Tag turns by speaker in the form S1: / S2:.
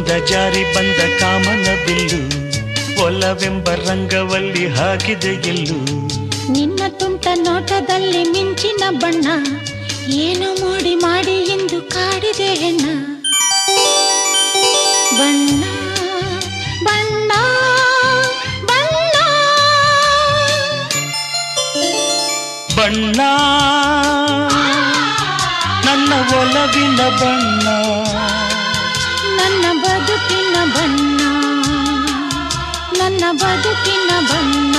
S1: ಬಾನಿಂದ ಜಾರಿ ಬಂದ ಕಾಮನ ಬಿಲ್ಲು ಒಲವೆಂಬ ರಂಗವಲ್ಲಿ ಹಾಕಿದೆ ಗೆಲ್ಲು
S2: ನಿನ್ನ ತುಂಟ ನೋಟದಲ್ಲಿ ಮಿಂಚಿನ ಬಣ್ಣ ಏನು ಮೋಡಿ ಮಾಡಿ ಎಂದು ಕಾಡಿದೆ ಹೆಣ್ಣ ಬಣ್ಣ ಬಣ್ಣ ಬಣ್ಣ
S1: ಬಣ್ಣ ನನ್ನ ಒಲವಿನ ಬಣ್ಣ
S2: ನನ್ನ ಬದುಕಿನ ಬಣ್ಣ ನನ್ನ ಬದುಕಿನ ಬಣ್ಣ